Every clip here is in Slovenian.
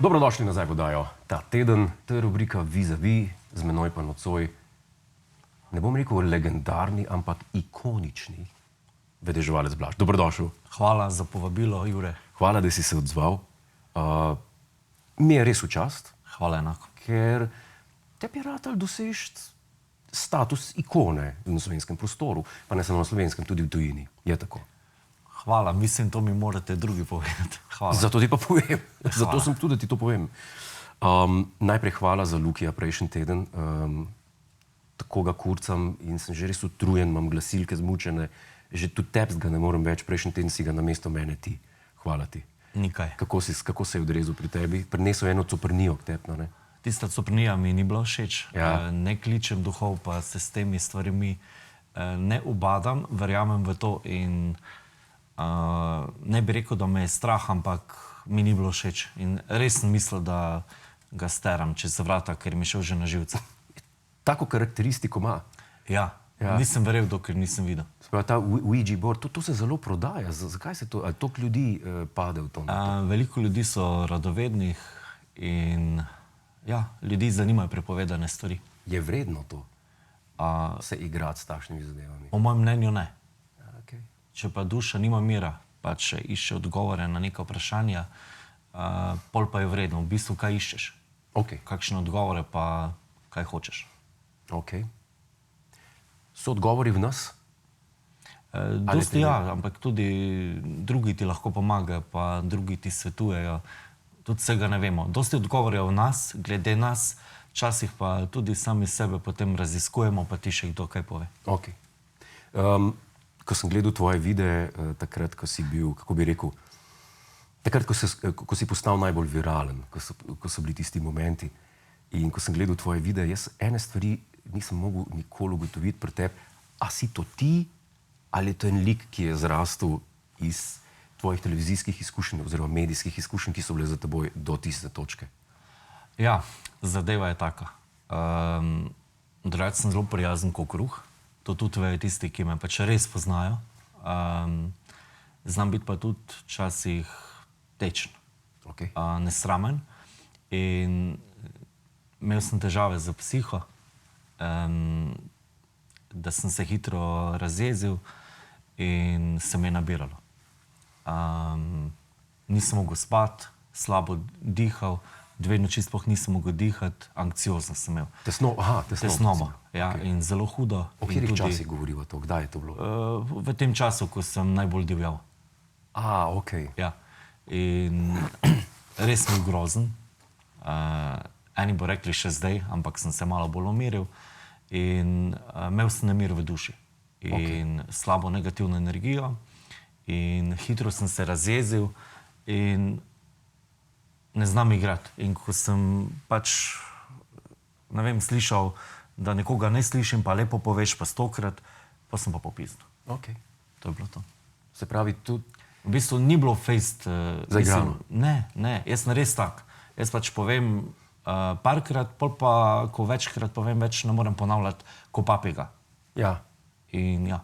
Dobrodošli nazaj v oddajo. Ta teden, to je rubrika Vis-a-vis, z menoj pa nocoj, ne bom rekel legendarni, ampak ikonični vedeževalec Blaž. Dobrodošel. Hvala za povabilo, Jure. Hvala, da si se odzval. Mi je res v čast, Hvala enako. ker tebi je ratalo doseči status ikone v slovenskem prostoru, pa ne samo na slovenskem, tudi v tujini. Je tako. Hvala, mislim, to mi morate drugi povedati. Hvala. Zato ti pa povem. Zato sem tudi, da ti to povem. Najprej hvala za Lukija prejšnji teden. Tako ga kurcam in sem že res utrujen, imam glasilke zmučene. Že tudi tepst ga ne morem več, prejšnji teden si ga namesto mene ti. Hvala ti. Nikaj. Kako se je odrezal pri tebi? Prinesel eno coprnijo k tebi, ne? Tista coprnija mi ni bila všeč. Ja. Ne kličem duhov, pa se s temi stvarmi ne ubadam, verjamem v to in ne bi rekel, da me je strah, ampak mi ni bilo všeč. In res sem mislil, da ga steram čez vrata, ker mi je šel že na živce. Tako karakteristiko ima. Ja, Ja. nisem verjel, dokler nisem videl. Sprav, ta Ouija board, to se zelo prodaja. Zakaj se to, ali toliko ljudi pade v to? Veliko ljudi so radovednih in ja, ljudi zanimajo prepovedane stvari. Je vredno to, se igrati s takšnimi zadevami? Po mojem mnenju ne. Ja, okay. Če pa duša nima mira, pa če išče odgovore na neka vprašanja, pol pa je vredno. V bistvu, kaj iščeš? Okay. Kakšne odgovore pa kaj hočeš? Okay. So odgovori v nas? Dosti ja, ampak tudi drugi ti lahko pomagajo, pa drugi ti svetujejo. Tudi vsega ne vemo. Dosti odgovorjev v nas, glede nas, včasih pa tudi sami sebe potem raziskujemo, pa ti še kdo kaj pove. Okay. Ko sem gledal tvoje videe, takrat, ko si bil, kako bi rekel, takrat, ko si postal najbolj viralen, ko so bili tisti momenti, in ko sem gledal tvoje videe, jaz ene stvari nisem mogel nikoli ugotoviti pri tebi, a si to ti, ali je to en lik, ki je zrastel iz tvojih televizijskih izkušenj oziroma medijskih izkušenj, ki so bile za teboj do tiste točke? Ja, zadeva je taka. Drugače sem zelo prijazen kot kruh. To tudi vejo tisti, ki me pač res poznajo. Znam biti pa tudi včasih tečen, Okay. nesramen. In imel sem težave z psiho, da sem se hitro razjezil in se me je nabiralo. Nisem mogel spati, slabo dihal, 2 noči sploh nisem mogel dihati, anksiozno sem imel. Tesnobo, ja, Okay. in zelo hudo. O katerih časih govoriva to? Kdaj je to bilo? V tem času, ko sem najbolj divjal. Okay. Ja. In res mi je grozen. Eni bo rekli še zdaj, ampak sem se malo bolj umiril. In imel sem nemir v duši. In slabo negativno energijo. In hitro sem se razjezil in ne znam igrati. In ko sem pač, ne vem, slišal, da nekoga ne slišim, pa lepo poveš, pa 100-krat, pa sem pa popizdil. Okay. To je bilo to. Se pravi, tudi V bistvu ni bilo fejst. Zaigrano. Ne, jaz sem res tak. Jaz pač povem parkrat, pol pa, ko večkrat povem, več ne morem ponavljati, ko papiga. ja. In ja,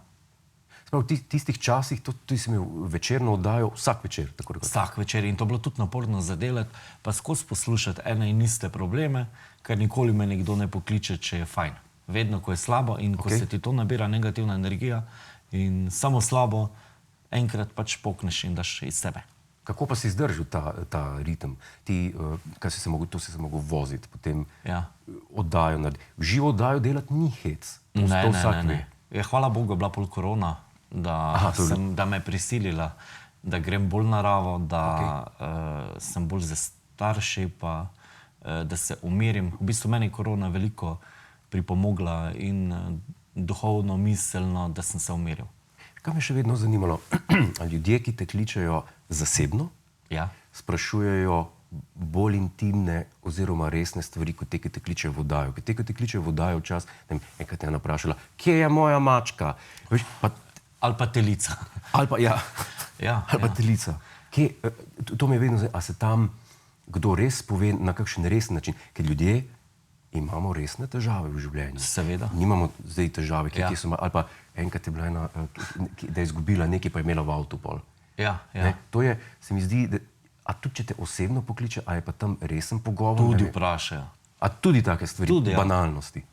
Sprav, v tistih časih, ti si imel večerno oddajo vsak večer, tako rekoč. vsak večer. In to je bilo tudi naporno za delati, pa skozi poslušati ene in iste probleme, ker nikoli me nekdo ne pokliče, če je fajn. Vedno, ko je slabo in ko se ti to nabira negativna energija in samo slabo, enkrat pač pokneš in daš iz sebe. Kako pa si zdržal ta ritem? Ti, kaj si se mogel voziti, potem oddajo narediti. V živo oddajo delati ni hec. To vsak ve. Ja, hvala Bogu je bila pol korona, da me je prisilila, da grem bolj naravo, da sem bolj za starši, pa da se umirim. V bistvu meni je korona veliko pripomogla in duhovno, miselno, da sem se umiril. Kaj me še vedno zanimalo, ljudje, ki te kličejo zasebno, sprašujejo bolj intimne oziroma resne stvari, kot te, ki te kličejo v oddajo. Ker te, ki te kličejo v oddajo včasih, enkrat te je ena vprašala, kje je moja mačka? Veš, ali pa telica. Ali pa telica. To me je vedno zdaj, a se tam kdo res pove na kakšen resen način? Ker ljudje imamo resne težave v življenju. Seveda. Nimamo zdaj težave, ali pa enkrat je bila ena, da je izgubila nekaj, pa je imela v avtu pol. Ja. To je, se mi zdi, da A tudi, če te osebno pokliče, a je pa tam resen pogovor? Tudi ne vem. vprašajo. A tudi take stvari, Tudi, ja. banalnosti.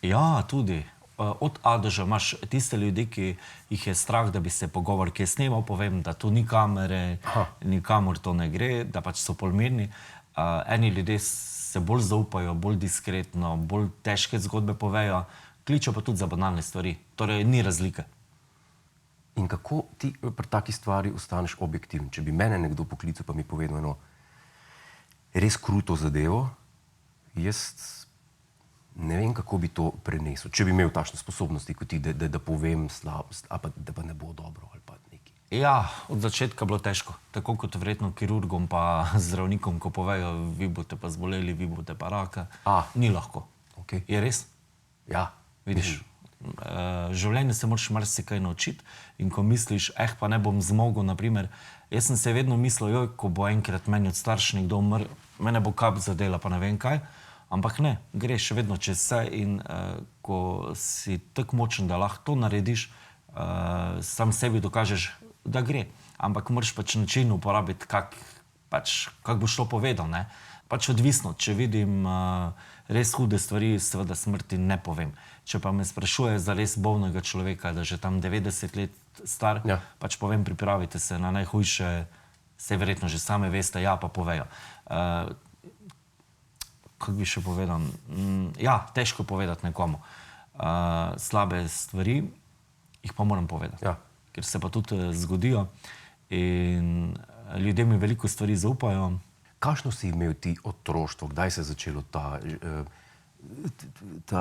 Ja, tudi. Od A do Ž imaš tiste ljudi, ki jih je strah, da bi se pogovor kje snemal, povem, da tu ni kamere, nikamor to ne gre, da pač so polmirni. Eni ljudje se bolj zaupajo, bolj diskretno, bolj težke zgodbe povejo, kličejo pa tudi za banalne stvari. Torej, ni razlike. In kako ti pri taki stvari ostaneš objektiven? Če bi mene nekdo poklical, pa mi povedal eno res kruto zadevo, jaz ne vem, kako bi to prenesel. Če bi imel takšne sposobnosti kot ti, da povem slabo, ali pa da pa ne bo dobro ali pa nekaj. Ja, od začetka bilo težko. Tako kot verjetno kirurgom pa zdravnikom, ko povejo, vi boste pa zboleli, vi boste pa raka. Ni lahko. Okay. Je res? Ja. Vidiš, življenje se moraš marsikaj naučiti in ko misliš, pa ne bom zmogel, naprimer, jaz sem se vedno mislil, joj, ko bo enkrat meni od starš nekdo umrl, mene bo kap zadela, pa ne vem kaj, ampak ne, greš še vedno čez vse in ko si tako močen, da lahko to narediš, sam sebi dokažeš, da gre, ampak moraš pač način uporabiti, kak boš to povedal, ne? Pač odvisno, če vidim res hude stvari, seveda smrti ne povem. Če pa me sprašuje za res bolnega človeka, da že tam 90 let star, pač povem, pripravite se na najhujše, vse verjetno že same veste, ja, pa povejo. Kako bi še povedal? Ja, težko povedati nekomu. Slabe stvari, jih pa moram povedati. Ja. Ker se pa tudi zgodijo in ljudje mi veliko stvari zaupajo. Kakšno si imel ti otroštvo? Kdaj se je začelo ta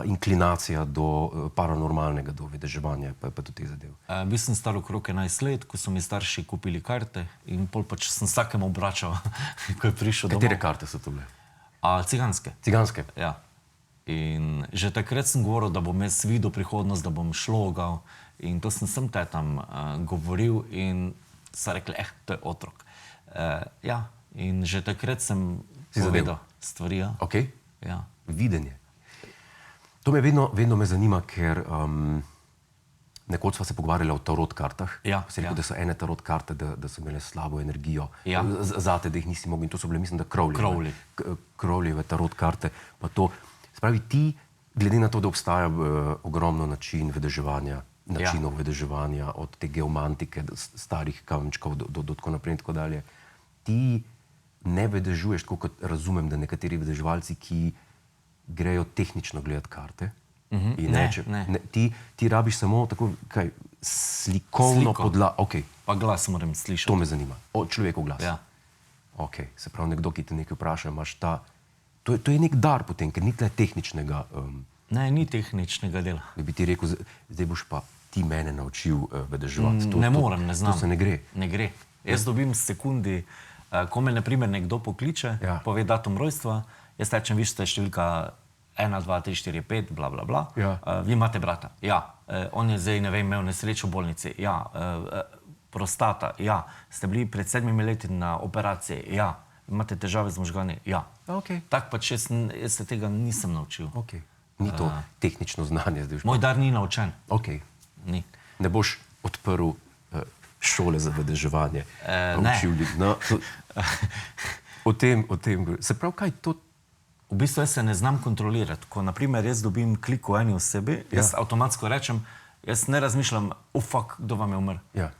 inklinacija do paranormalnega, do vedeževanja, pa do teh zadev? Bil sem star okrog 11 let, ko so mi starši kupili karte in pol pač sem vsakemu obračal, ko je prišel domov. Katere karte so to bile? Ciganske. Ciganske? Ja. In že takrat sem govoril, da bom jaz videl prihodnost, da bom šlogal in to sem tetam govoril in so rekli, to je otrok. Ja. In že takrat sem povedal stvari. Ja. Okay. Ja. Videnje. To me vedno me zanima, ker nekoč sva se pogovarjala o tarot kartah. Ja. Si rekel, da so ene tarot karte, da so imele slabo energijo. Ja. Zate, da jih nisi mogel. In to so bile, mislim, da Crowley. Crowleyjeve tarot karte. Pa to. Spravi ti, glede na to, da obstaja ogromno načinov vedeževanja, od te geomantike, starih kamenčkov do tako naprej in tako dalje, ti ne vedežuješ, tako kot razumem, da nekateri vedeževalci, ki grejo tehnično gledati karte, ti rabiš samo tako, slikovno podlago. Okay. Pa glas moram slišati. To me zanima. Človekov glas. Ja. Okay. Se pravi, nekdo, ki te nekaj vpraša, imaš ta... To je nek dar potem, ker ni tle tehničnega... Ne, ni tehničnega dela. Da bi ti rekel, zdaj boš pa ti mene naučil vedeževati. Ne morem, ne znam. To se ne gre. Ne gre. Jaz dobim sekundi, ko me naprimer nekdo pokliče, pove datum rojstva, jaz rečem, vi ste številka 1, 2, 3, 4, 5, bla, bla, bla. Vi imate brata. Ja. On je zdaj, ne vem, imel nesrečo v bolnici. Ja. Prostata. Ja. Ste bili pred 7 leti na operaciji. Ja. Imate težave z možgani. Ja. Okay. Tak pač jaz se tega nisem naučil. Okay. Ni to tehnično znanje. Moj dar ni naučen. Okay. Ni. Ne boš odprl šole za vedeževanje. Ne. No, o tem. Se pravi, kaj to? V bistvu jaz se ne znam kontrolirati. Ko naprimer jaz dobim klik o eni osebi, jaz avtomatsko rečem, jaz ne razmišljam, fuck, kdo vam je umrl. Ja.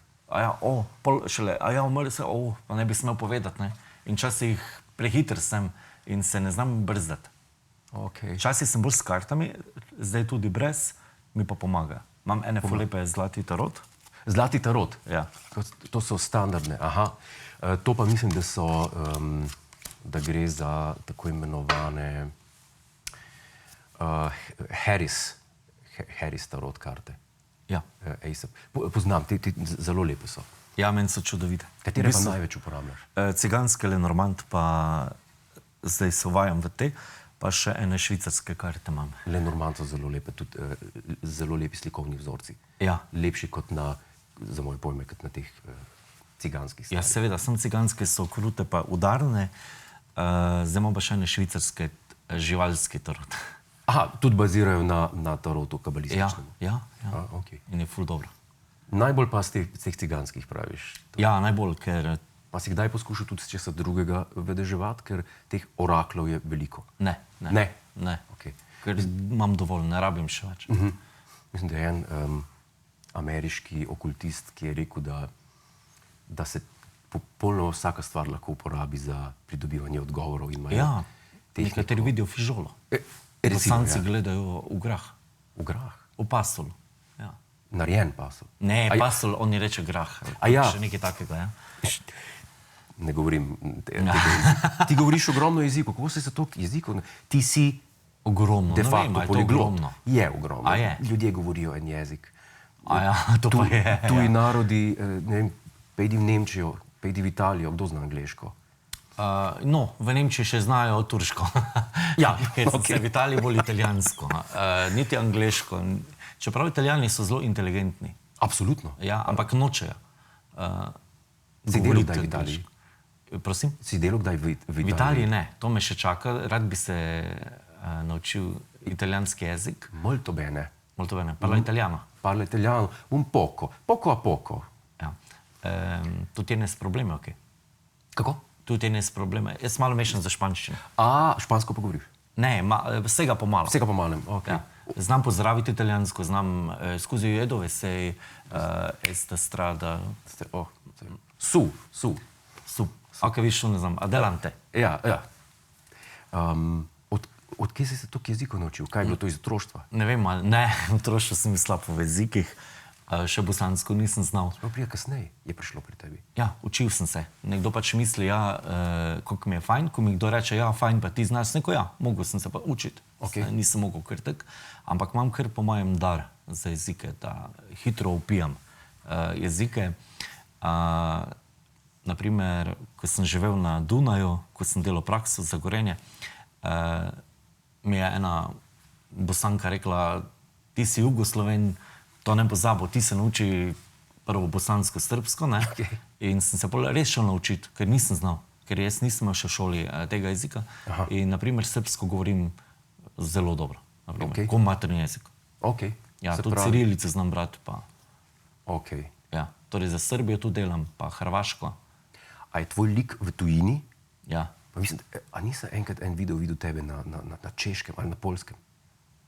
Pol šele, umrl se, pa ne bi smel povedati, ne. In včasih prehiter sem in se ne znam brzdati. Okay. Včasih sem bolj s kartami, zdaj tudi brez, mi pa pomaga. Imam ene lepe zlati tarot. Zlati tarot? Ja. To so standardne, aha. To pa mislim, da so, da gre za tako imenovane Harris tarot karte. Ja. Poznam, te zelo lepe so. Ja, meni so čudovite. Katere pa največ uporabljaš? Ciganske, Lenormand, pa zdaj se uvajam v te, pa še ene švicarske karte imam. Lenormand so zelo lepe, tudi zelo lepi slikovni vzorci. Ja. Lepši kot na, za moje pojme, kot na teh ciganskih starih. Ja, seveda, sem ciganske, so krute pa udarne, zdaj imam pa še ene švicarske živalski tarot. Aha, tudi bazirajo na tarotu kabalističnem. Ja. Okay. In je ful dobro. Najbolj pa z teh ciganskih praviš? Ja, najbolj, ker Pa si kdaj poskušal tudi česa drugega vedeževati, ker teh oraklov je veliko? Ne. Okay. Ker imam dovolj, ne rabim še več. Mislim, da je en ameriški okultist, ki je rekel, da se popolnoma vsaka stvar lahko uporabi za pridobivanje odgovorov. Ja, nekateri vidijo fižolo. Bosanci gledajo v grah. V grah? V pasol. Ja. Narejen pasol? Ne, pasol, oni reče grah. Ja. Še nekaj takega, ja. Ne govorim tega. Ti govoriš ogromno jezikov. Kako se toliko jezikov? Ti si ogromno. de facto poliglot. Je ogromno. A je? Ljudje govorijo en jezik. A ja, to pa je. Tuji narodi, ne vem, pejdi v Nemčijo, pejdi v Italijo, kdo zna angleško? No, v Nemčiji še znajo turško. Ja, okay. V Italiji bolj italijansko. Niti angleško. Čeprav Italijani so zelo inteligentni. Absolutno. Ja, ampak nočejo. Si delal kdaj v Italiji? Prosim? Si delal kdaj v Italiji? V Italiji ne, to me še čaka. Rad bi se naučil italijanski jezik. Molto bene. Molto bene. Parla italiano. Parla italiano, un poco. Poco a poco. Ja. Tu tienes probleme, ok? Kako? Tu tienes probleme. Jaz malo mešam za španščino. A, špansko pa govoriš? Ne, vsega pomalo. Vsega pomalem, ok. Ja. Znam pozdraviti italijansko, znam scusi io dove sei, esta strada. Su. Ok, viš, ne znam. Adelante. Ja. Od kje si se toliko jezikov naučil? Kaj je bilo to iz otroštva? Ne vem, ne, v otroštvu sem slab v jezikih, še bosansko nisem znal. Sprav prije kasneje je prišlo pri tebi. Ja, učil sem se. Nekdo pač misli, ja, kako mi je fajn, ko mi kdo reče, ja, fajn, pa ti znaš, neko ja, mogel sem se pa učiti. Okay. Nisem mogel kar tak, ampak imam kar po mojem dar za jezike, da hitro upijam jezike. Naprimer, ko sem živel na Dunaju, ko sem delal prakso za Gorenje, mi je ena Bosanka rekla, ti si Jugosloven, to ne pozabo, ti se nauči prvo bosansko-srbsko, ne? Okay. In sem se res šel naučiti, ker nisem znal, ker jaz nisem imel še v šoli tega jezika. Aha. In naprimer srbsko govorim zelo dobro, Okay. kot materni jezik. Okay. Ja, tudi cirilice znam brati, pa. Okay. Ja, torej za Srbijo tu delam, pa Hrvaško. A je tvoj lik v tujini? Ja. Pa mislim, a nisem enkrat en video videl tebe na Češkem ali na Poljskem?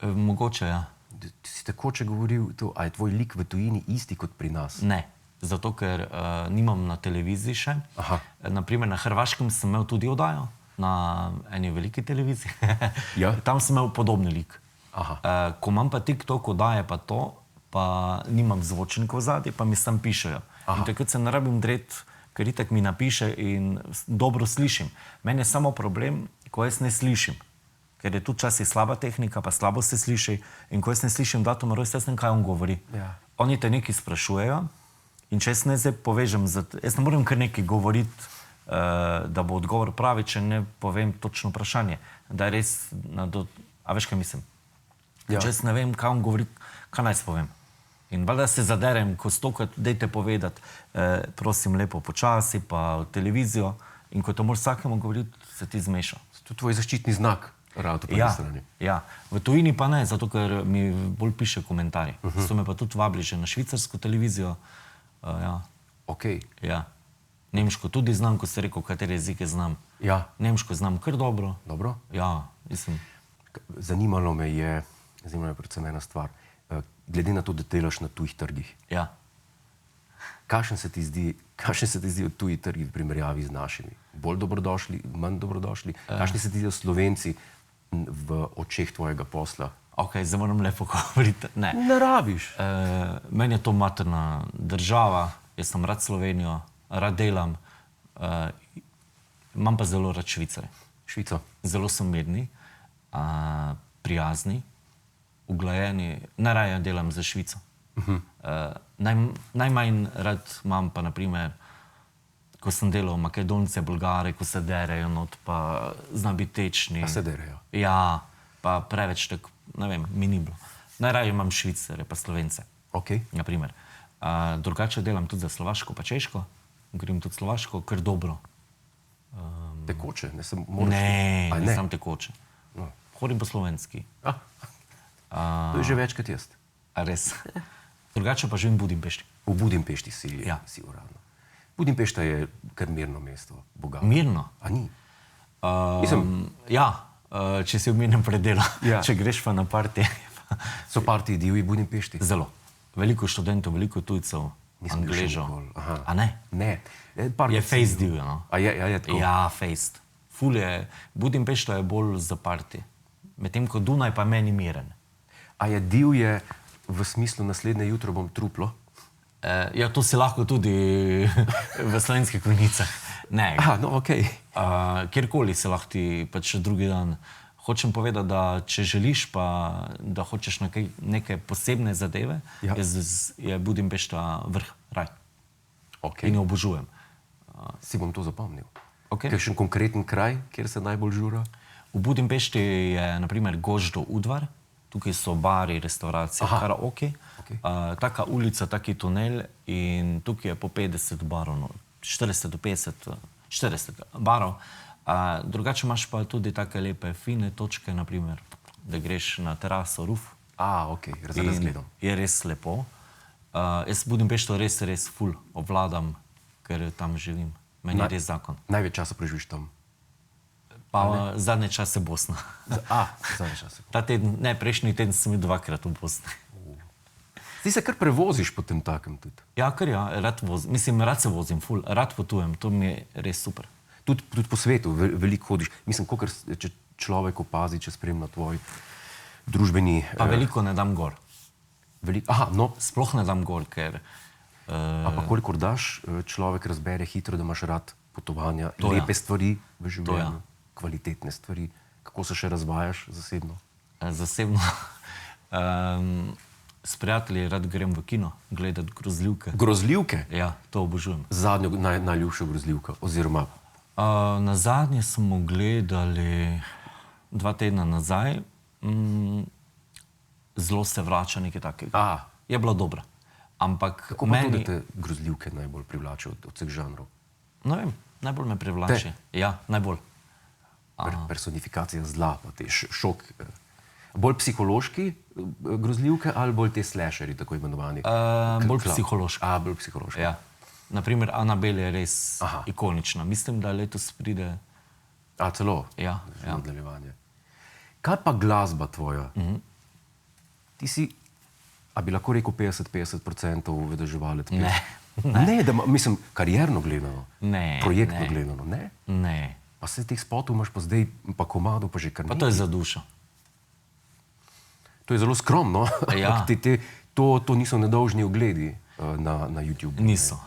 Mogoče, ja. Ti si takoče govoril to, a je tvoj lik v tujini isti kot pri nas? Ne, zato ker nimam na televiziji še. Aha. Naprimer na Hrvaškem sem imel tudi oddajo, na eni veliki televiziji. Ja. Tam sem imel podobni lik. Aha. Ko imam pa TikTok oddaje pa to, pa nimam zvočnikov zadaj, pa mi sam pišejo. Aha. In takrat se ne rabim dreti, ker itak mi napiše in dobro slišim. Meni je samo problem, ko jaz ne slišim. Ker je tu včasih slaba tehnika, pa slabo se sliši. In ko jaz ne slišim datum, jaz ne vem, kaj on govori. Ja. Oni te nekaj sprašujejo in če jaz ne zdaj povežem, jaz ne morem kar nekaj govoriti, da bo odgovor pravi, če ne povem točno vprašanje. Da je res, a veš, kaj mislim? Ja. Če jaz ne vem, kaj on govori, kaj naj povem. In valjda se zaderem, ko stokrat dejte povedati, prosim lepo počasi, pa v televizijo. In ko to moraš vsakemu govoriti, se ti zmeša. To je tvoj zaščitni znak, rado po eni strani. Ja, v tujini pa ne, zato ker mi bolj piše komentarje. So me pa tudi vabili že na švicarsko televizijo. Ja. Ok. Ja. Nemško tudi znam, ko ste rekel, katere jezike znam. Ja. Nemško znam kar dobro. Dobro? Ja, mislim. Zanimalo me je predvsem ena stvar. Glede na to, da delaš na tujih trgih. Ja. Kakšen se ti zdi od tujih trgih v primerjavi z našimi? Bolj dobrodošli, manj dobrodošli? Kakšni se ti zdijo Slovenci v očeh tvojega posla? Ok, zdaj moram lepo govoriti. Ne. Ne rabiš. Meni je to materna država, jaz sem rad Slovenijo, rad delam, imam pa zelo rad Švicare. Švico? Zelo so mirni, prijazni, uglajeni, najraje delam za Švico. Najmanj rad imam pa naprimer, ko sem delal Makedonce, Bolgare, ko se derejo not, pa zna biti tečni. A se derejo? Ja, pa preveč tako, ne vem, mi ni bilo. Najraje imam Švicare pa Slovence. Ok. Naprimer. Drugače delam tudi za Slovaško pa Češko, govorim tudi Slovaško, kar dobro. Tekoče? Ne, nisem tekoče. No. Hovorim po slovenski. To je že več kot jaz. A res? Drugače pa živim v Budimpešti. V Budimpešti si Ja. uradno. Budimpešta je kar mirno mesto, bogato. Mirno. A ni? Ja, če si v mirnem predelu. Ja. Če greš pa na partije. So partiji divji v Budimpešti? Zelo. Veliko študentov, veliko tujcev, Nisem bil še Angležev. nikoli. Aha. A ne? Ne. Par Je let sem face bil. divjo, no? A je tako? Ja, face. Ful je. Budimpešta je bolj za partije. Medtem ko Dunaj pa meni miren. A je divje v smislu naslednje jutro bom truplo? Ja, to si lahko tudi v Slovenskih Konjicah. Ne. Aha, no okej. Kjerkoli se lahko ti pač drugi dan. Hočem povedati, da če želiš pa, da hočeš neke posebne zadeve, Ja. je Budimpešta vrh, raj. Okay. In jo obožujem. Si bom to zapomnil. Okay. Kakšen konkreten kraj, kjer se najbolj žura? V Budimpešti je naprimer Goždo Udvar, tukaj so bari, restauracije, karaoke, Okej. taka ulica, taki tunel in tukaj je po 50 barov, no, 40 do 50, 40 barov. Drugače imaš pa tudi take lepe, fine točke, naprimer, da greš na teraso, roof. Okej, razgledam. Je res lepo. Jaz Budimpešto res, res ful obvladam, ker tam živim. Meni je res zakon. Največ časa preživiš tam? Pa zadnje čase Bosna. Zadnje čase. Ta teden, ne, prejšnji teden sem bil dvakrat v Bosni. Ti se kar prevoziš po tem takem tudi. Ja, ker ja, rad vozim. Mislim, rad se vozim, ful, rad potujem, to mi je res super. Tudi po svetu veliko hodiš. Mislim, kolikor če človek opazi, če spremlja tvoj družbeni... Pa veliko ne dam gor. No, Sploh ne dam gor, ker... a pa kolikor daš, človek razbere hitro, da imaš rad potovanja, To lepe ja. stvari v življenju, To kvalitetne stvari. Kako se še razvajaš zasebno? Zasebno. S prijatelji rad grem v kino, gledati grozljivke. Grozljivke? Ja, to obožujem. Zadnjo najljubšo grozljivko, oziroma... Na zadnje smo gledali 2 tedna nazaj, Zlo se vrača, nekaj takega. Je bila dobra. Ampak Kako pa to, da te grozljivke najbolj privlačijo od vseh žanrov? Ne vem, najbolj me privlači. Ja, najbolj. Personifikacija zla, pa te šok. Bolj psihološki grozljivke ali bolj te slasherji, tako imenovani? Bolj psihološki. Bolj psihološki. Ja. Naprimer, Annabelle je res ikonična. Mislim, da letos pride... Celo? Ja. Nadaljevanje. Kaj pa glasba tvoja? Ti si, a bi lahko rekel 50% vedeževalec? Ne, mislim, karierno gledano. Ne. Projektno gledano, ne? Ne. Pa se teh spotov imaš pa zdaj, pa komado pa že kar nekaj. Pa to je za dušo. To je zelo skromno. Ja. To niso nedolžni ogledi na YouTube. Niso.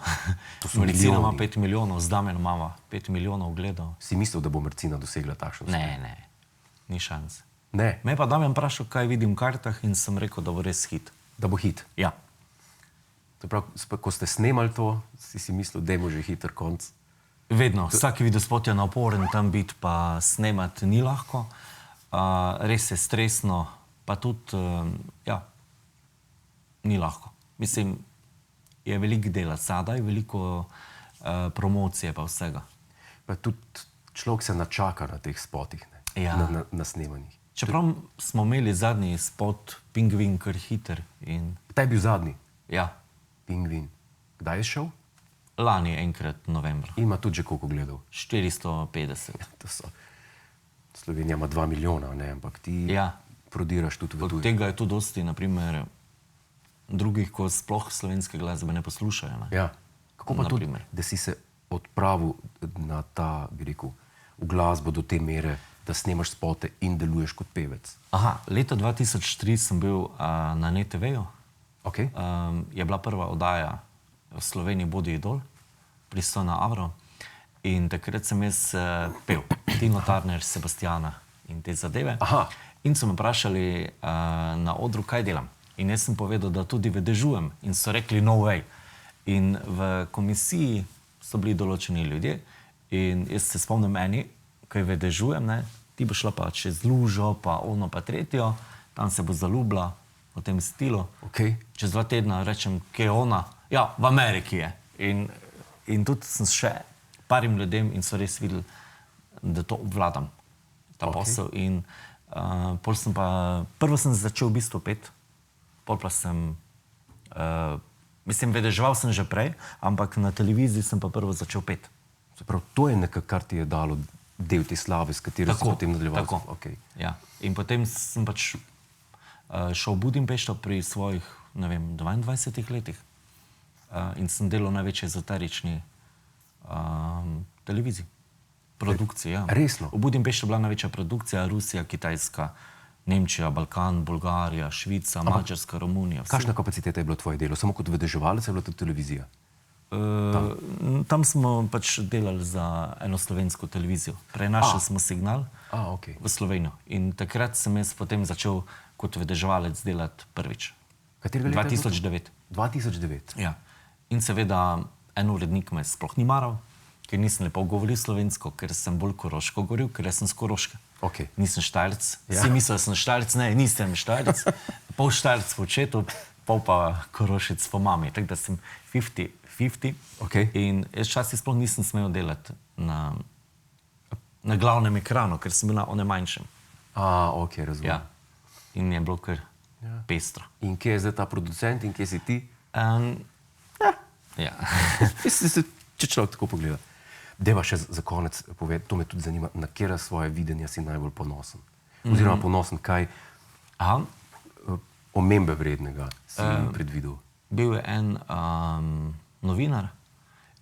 To so Mercina ima milijoni. 5 milijonov, Zdamen ima 5 milijonov ogledov. Si mislil, da bo Mercina dosegla takšno uspeh? Ne, ni šans. Ne, Me pa Damjan vprašal, kaj vidim v kartah in sem rekel, da bo res hit. da bo hit. Ja. To prav, ko ste snemali to, si mislil, da je že hiter konc. Vedno, vsak videospot je naporen, tam biti pa snemati ni lahko. Res je stresno, pa tudi, ja, ni lahko. Mislim, je veliko dela zadaj, veliko promocije pa vsega. Pa tudi človek se načaka na teh spotih, ne? Ja. Na snemanjih. Čeprav smo imeli zadnji spot Pingvin kar hiter in Ta je bil zadnji, ja, Pingvin. Kdaj je šel? lani enkrat novembra. Ima tudi že koliko gledal. 450. To so. Slovenija ima 2 milijona, ne? Ampak ti Ja. prodiraš tudi v Od tuji. tega je tudi dosti, naprimer, drugih, ko sploh slovenske glasbe ne poslušajo. Ne? Ja. Kako pa tudi, Naprimer. da si se odpravil na ta, bi rekel, v glasbo do te mere, da snemaš spote in deluješ kot pevec? Aha, leta 2003 sem bil na NTV-ju. Okay. Je bila prva oddaja v Sloveniji Bodi idol, pristojna Avro. In takrat sem jaz pel, Tino Turner, Sebastiana in te zadeve. Aha. In so me vprašali na odru, kaj delam. In jaz sem povedal, da tudi vedežujem. In so rekli, no way. In v komisiji so bili določeni ljudje. In jaz se spomnim eni, ko vedežujem, ne, ti bo šla pa čez lužo, pa ono pa tretjo, tam se bo zaljubila v tem stilu. Okay. Čez 2 tedna rečem, kje je ona? Ja, v Ameriki je. In tudi sem še parim ljudem in so res videli, da to obvladam, ta posel. In pol sem pa, prvo sem začel v bistvu pet, pol pa sem Mislim, vedeževal sem že prej, ampak na televiziji sem pa prvo začel peti. Se pravi, to je nekaj, kar ti je dalo del te slave, s katero si potem nadaljeval. Tako. Okay. Ja. In potem sem pač šel v Budimpešto pri svojih, ne vem, 22 letih in sem delal največji ezoterični televiziji. Produkcija, ja. Resno? V Budimpešti je bila največja produkcija, Rusija, Kitajska, Nemčija, Balkan, Bolgarija, Švica, Mačarska, Romunija. Kakšna kapaciteta je bilo tvoje delo? Samo kot vedeževalec je bila tudi televizija? Tam smo pač delali za eno slovensko televizijo. Prenašali smo signal Okay. v Slovenijo. In takrat sem jaz potem začel kot vedeževalec delati prvič. Katerega leta? 2009. 2009. Ja. In seveda en urednik me sploh ni maral, ker nisem lepo govoril slovensko, ker sem bolj koroško govoril, ker sem z Koroške. Okay. Nisem Štajerec. Ja. Vsi mislijo, da sem Štajerec. Ne, nisem Štajerec. Pol Štajerec po očetu, pol pa Korošec po mami. Tako da sem 50-50. Okay. In jaz včasih sploh nisem smel delati na glavnem ekranu, ker sem bil na onem manjšem. Ok, razumem. Ja. In je bilo kar pestro. In kje je zdaj ta producent in kje si ti? Ja. Če človek tako pogleda. Deva še za konec povedati, to me tudi zanima, na katera svoje videnja si najbolj ponosen? Oziroma ponosen, kaj omembe vrednega si predvidel? Bil je en novinar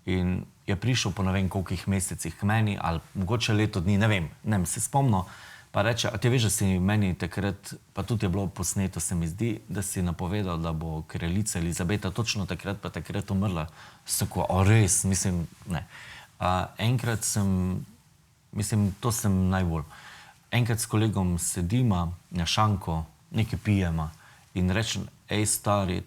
in je prišel po ne vem kolikih mesecih k meni, ali mogoče leto dni, ne vem, se spomnil, pa reče, a ti veš, da si meni takrat, pa tudi je bilo posneto, se mi zdi, da si napovedal, da bo kraljica Elizabeta točno takrat pa takrat umrla. Sako, res, mislim, ne. Enkrat sem, mislim, to sem najbolj. Enkrat s kolegom sedima na šanko, nekaj pijema in rečem, stari,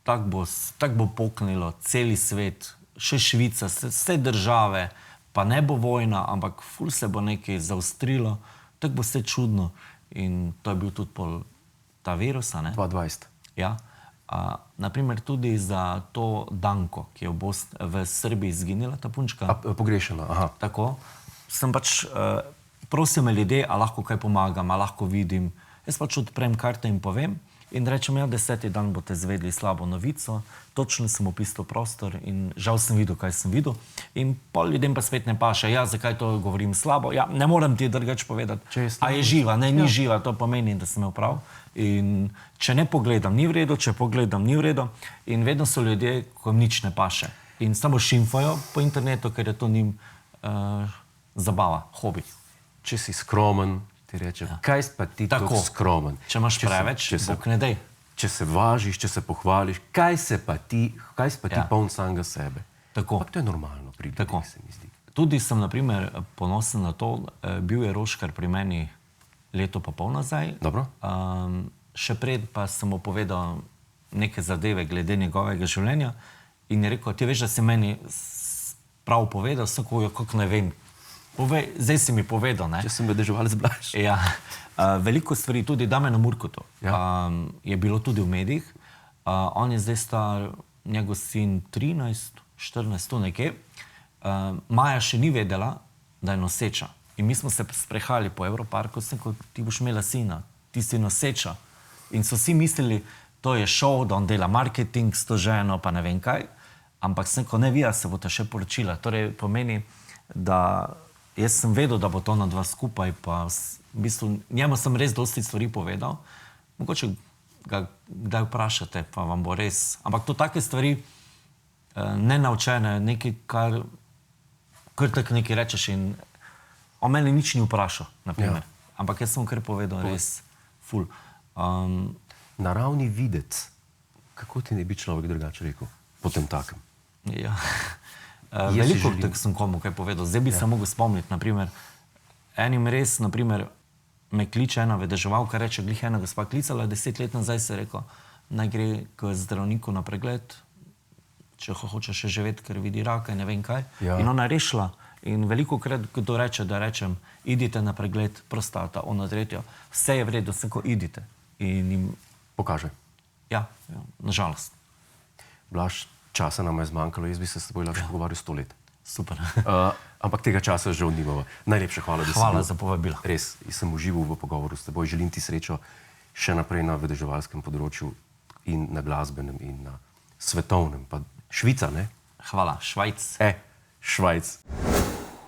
tak bo poknilo celi svet, še Švica, vse države, pa ne bo vojna, ampak ful se bo nekaj zaostrilo, tako bo vse čudno. In to je bil tudi pol ta virus, ne? 2020. Ja. Naprimer tudi za to Danko, ki je v Srbiji izginila, ta punčka. Pogrešana, aha. Tako. Sem pač prosil me ljudje, a lahko kaj pomagam, a lahko vidim. Jaz pač odprem karte in povem in rečem, ja, 10. dan boste zvedli slabo novico, točno sem opisal prostor in žal sem videl, kaj sem videl. In pol ljudem pa spet ne paše, ja, zakaj to govorim slabo? Ja, ne moram ti drugače povedati. A je živa? Ne, ni živa, to pomeni, da sem imel prav. In če ne pogledam, ni v redu, če pogledam, ni v redu. In vedno so ljudje, ko jim nič ne paše. In samo šimfajo po internetu, ker je to njim zabava, hobi. Če si skromen, ti reče, kaj pa ti tako skromen? Če imaš preveč, bog ne dej. Če se važiš, če se pohvališ, kaj pa ti poln samega sebe? Tako. To je normalno pri ljudeh, se mi zdi. Tudi sem, na primer, ponosen na to, bil je Roškar pri meni leto pa pol nazaj. Dobro. Še pred pa sem mu povedal neke zadeve glede njegovega življenja in je rekel, ti veš, da si meni prav povedal, vsako, kako ne vem. Zdaj si mi povedal, ne? Če sem vedeževalec Blaž. Ja. Veliko stvari, tudi Damjanu Murkotu, je bilo tudi v medijih. On je zdaj star, njegov sin 13, 14, to nekje. Maja še ni vedela, da je noseča. In mi smo se sprehali po Evroparku, sem rekel, ti boš imela sina, ti si noseča. In so vsi mislili, to je šov, da on dela marketing s to ženo, pa ne vem kaj. Ampak sem rekel, ne, vija se bo ta še poročila. Torej pomeni, da jaz sem vedel, da bo to na dva skupaj, pa v bistvu njemu sem res dosti stvari povedal. Mogoče ga kdaj vprašate, pa vam bo res. Ampak to take stvari nenaučene, nekaj, kar tak nekaj rečeš in o meni nič ni vprašal, naprimer. Ja. Ampak jaz sem kar povedal res ful. Naravni videc, kako ti ne bi človek drugače rekel, potem takem? Ja. Veliko tak sem komu kaj povedal. Zdaj bi se mogel spomniti, naprimer, enim res, naprimer, me kliče ena vedeževalka, reče, glih ena gospa klicala, 10 let nazaj se je rekel, naj gre k zdravniku na pregled, če hoče še živeti, ker vidi raka in ne vem kaj. Ja. In ona je rešila. In veliko krat, kdo reče, da rečem, idite na pregled prostata, ono tretjo, vse je v redu, samo idite. In jim pokaže. Ja, nažalost. Blaž, časa nam je zmanjkalo, jaz bi se s teboj lahko pogovarjal 100 let. Super. Ampak tega časa žal nimamo. Najlepša hvala, da si bil. Hvala za povabilo. Res, jaz sem užival v pogovoru s teboj. Želim ti srečo še naprej na vedeževalskem področju in na glasbenem in na svetovnem. Pa Švica, ne? Hvala, Švajc. Švajc.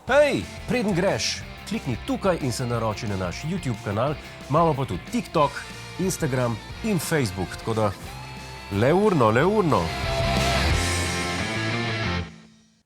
Hej, preden greš, klikni tukaj in se naroči na naš YouTube kanal. Imamo pa tudi TikTok, Instagram in Facebook, tako da le urno.